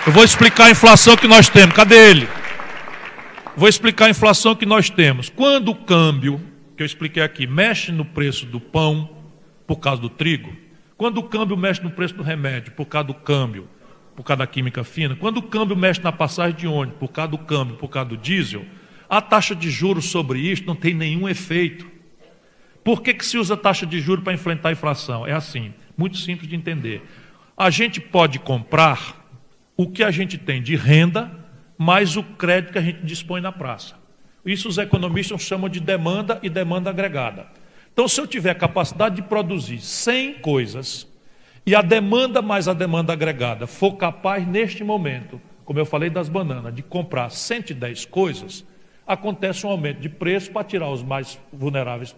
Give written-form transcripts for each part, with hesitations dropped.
Eu vou explicar a inflação que nós temos. Cadê ele? Vou explicar a inflação que nós temos. Quando o câmbio, que eu expliquei aqui, mexe no preço do pão por causa do trigo, quando o câmbio mexe no preço do remédio por causa do câmbio, por causa da química fina, quando o câmbio mexe na passagem de ônibus por causa do câmbio, por causa do diesel, a taxa de juros sobre isso não tem nenhum efeito. Por que se usa taxa de juros para enfrentar a inflação? É assim, muito simples de entender. A gente pode comprar o que a gente tem de renda, mais o crédito que a gente dispõe na praça. Isso os economistas chamam de demanda e demanda agregada. Então, se eu tiver capacidade de produzir 100 coisas e a demanda mais a demanda agregada for capaz, neste momento, como eu falei das bananas, de comprar 110 coisas, acontece um aumento de preço para tirar os mais vulneráveis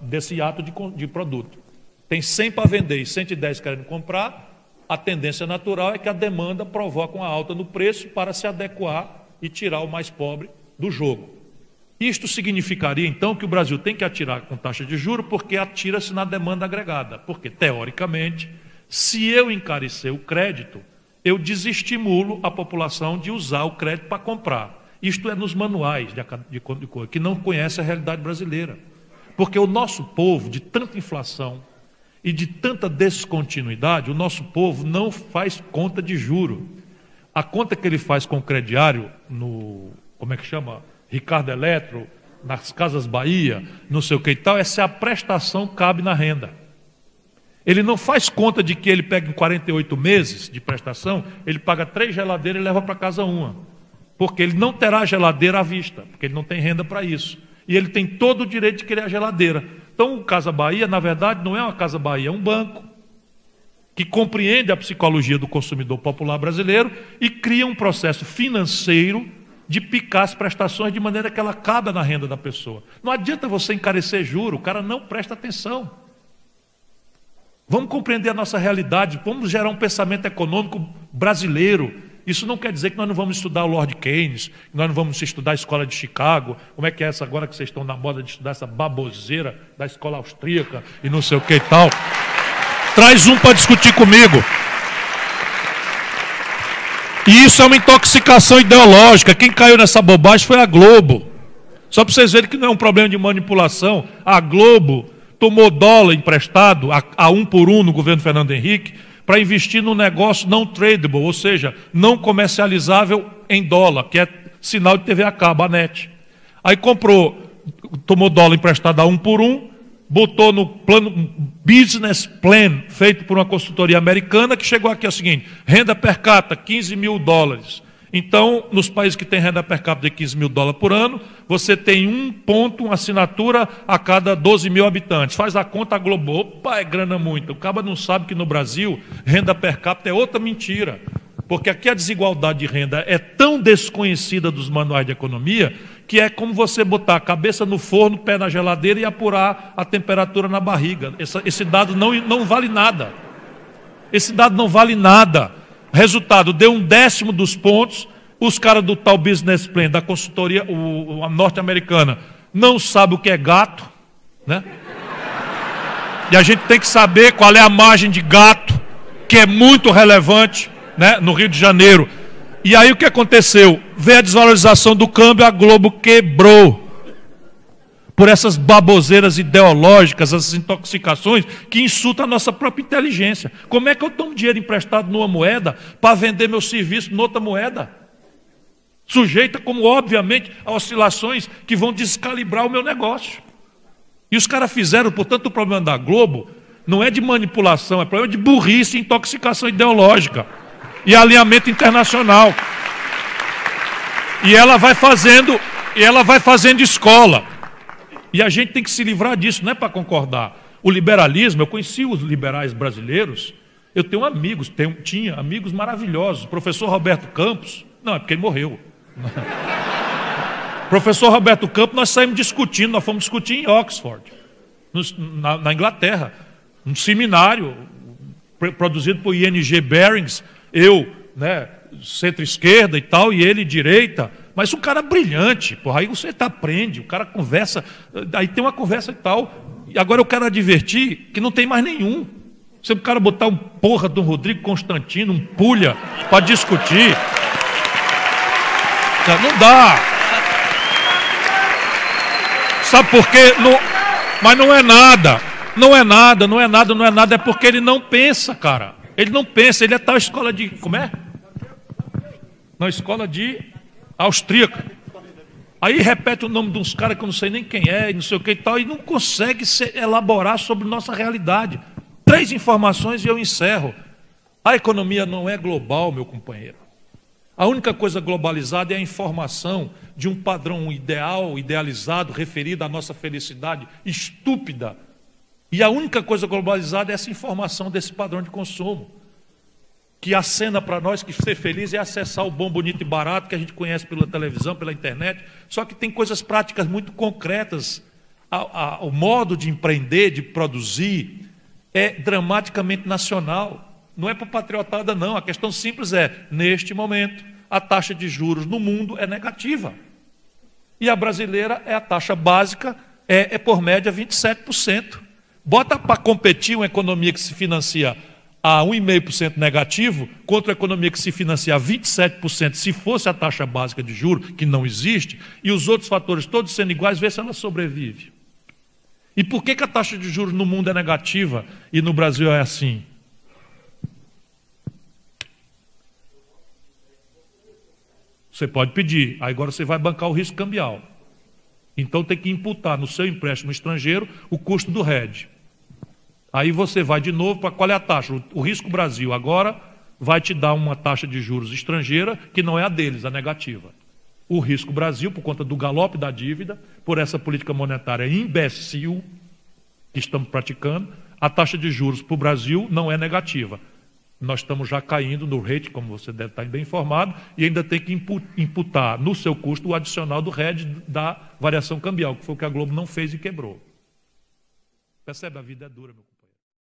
desse ato de produto. Tem 100 para vender e 110 querendo comprar, a tendência natural é que a demanda provoque uma alta no preço para se adequar e tirar o mais pobre do jogo. Isto significaria, então, que o Brasil tem que atirar com taxa de juros porque atira-se na demanda agregada. Porque, teoricamente, se eu encarecer o crédito, eu desestimulo a população de usar o crédito para comprar. Isto é nos manuais de coisa, que não conhece a realidade brasileira. Porque o nosso povo, de tanta inflação e de tanta descontinuidade, o nosso povo não faz conta de juro. A conta que ele faz com o crediário, como é que chama? Ricardo Eletro, nas Casas Bahia, não sei o que e tal, é se a prestação cabe na renda. Ele não faz conta de que ele pega em 48 meses de prestação, ele paga 3 geladeiras e leva para casa uma. Porque ele não terá geladeira à vista, porque ele não tem renda para isso. E ele tem todo o direito de querer a geladeira. Então, o Casa Bahia, na verdade, não é uma Casa Bahia, é um banco que compreende a psicologia do consumidor popular brasileiro e cria um processo financeiro de picar as prestações de maneira que ela caiba na renda da pessoa. Não adianta você encarecer juro, o cara não presta atenção. Vamos compreender a nossa realidade, vamos gerar um pensamento econômico brasileiro. Isso não quer dizer que nós não vamos estudar o Lord Keynes, que nós não vamos estudar a escola de Chicago, como é que é essa agora que vocês estão na moda de estudar essa baboseira da escola austríaca e não sei o que e tal. Traz um para discutir comigo. E isso é uma intoxicação ideológica. Quem caiu nessa bobagem foi a Globo. Só para vocês verem que não é um problema de manipulação. A Globo tomou dólar emprestado a 1 por 1 no governo Fernando Henrique para investir num negócio não tradable, ou seja, não comercializável em dólar, que é sinal de TV a cabo, a NET. Aí tomou dólar emprestado a 1 por 1, botou no plano business plan, feito por uma consultoria americana, que chegou aqui ao seguinte: renda per capita, $15 mil. Então, nos países que têm renda per capita de $15 mil por ano, você tem um ponto, uma assinatura a cada 12 mil habitantes. Faz a conta, a Globo, opa, é grana muito. O cara não sabe que no Brasil, renda per capita é outra mentira. Porque aqui a desigualdade de renda é tão desconhecida dos manuais de economia, que é como você botar a cabeça no forno, pé na geladeira e apurar a temperatura na barriga. Esse dado não vale nada. Esse dado não vale nada. Resultado, deu 1/10 dos pontos, os caras do tal business plan, da consultoria a norte-americana, não sabem o que é gato, né? E a gente tem que saber qual é a margem de gato, que é muito relevante, né, no Rio de Janeiro. E aí o que aconteceu? Veio a desvalorização do câmbio, a Globo quebrou. Por essas baboseiras ideológicas, essas intoxicações que insultam a nossa própria inteligência. Como é que eu tomo dinheiro emprestado numa moeda para vender meu serviço noutra moeda? Sujeita, como obviamente, a oscilações que vão descalibrar o meu negócio. E os caras fizeram, portanto, o problema da Globo não é de manipulação, é problema de burrice e intoxicação ideológica. E alinhamento internacional. E ela vai fazendo escola. E a gente tem que se livrar disso, não é para concordar. O liberalismo, eu conheci os liberais brasileiros, eu tenho amigos, tinha amigos maravilhosos. O professor Roberto Campos, não, é porque ele morreu. Professor Roberto Campos, nós saímos discutindo, nós fomos discutir em Oxford, na Inglaterra, um seminário produzido por ING Barings, eu, né, centro-esquerda e tal, e ele direita, mas um cara brilhante, porra, aí você aprende, o cara conversa, aí tem uma conversa e tal, e agora eu quero advertir que não tem mais nenhum. Se o cara botar um porra do Rodrigo Constantino, um pulha, para discutir, não dá. Sabe por quê? Mas não é nada. Não é nada, é porque ele não pensa, cara. Ele não pensa, ele é tal escola de... Como é? Na escola de austríaca. Aí repete o nome de uns caras que eu não sei nem quem é, e não sei o que e tal, e não consegue elaborar sobre nossa realidade. 3 informações e eu encerro. A economia não é global, meu companheiro. A única coisa globalizada é a informação de um padrão ideal, idealizado, referido à nossa felicidade estúpida. E a única coisa globalizada é essa informação desse padrão de consumo, que acena para nós que ser feliz é acessar o bom, bonito e barato que a gente conhece pela televisão, pela internet, só que tem coisas práticas muito concretas. O modo de empreender, de produzir, é dramaticamente nacional. Não é para patriotada, não. A questão simples é, neste momento, a taxa de juros no mundo é negativa. E a brasileira é a taxa básica, é por média 27%. Bota para competir uma economia que se financia a 1,5% negativo contra a economia que se financia a 27%, se fosse a taxa básica de juros, que não existe, e os outros fatores todos sendo iguais, vê se ela sobrevive. E por que a taxa de juros no mundo é negativa e no Brasil é assim? Você pode pedir, aí agora você vai bancar o risco cambial. Então tem que imputar no seu empréstimo estrangeiro o custo do hedge. Aí você vai de novo para qual é a taxa? O Risco Brasil agora vai te dar uma taxa de juros estrangeira que não é a deles, a negativa. O Risco Brasil, por conta do galope da dívida, por essa política monetária imbecil que estamos praticando, a taxa de juros para o Brasil não é negativa. Nós estamos já caindo no rate, como você deve estar bem informado, e ainda tem que imputar no seu custo o adicional do hedge da variação cambial, que foi o que a Globo não fez e quebrou. Percebe? A vida é dura, meu.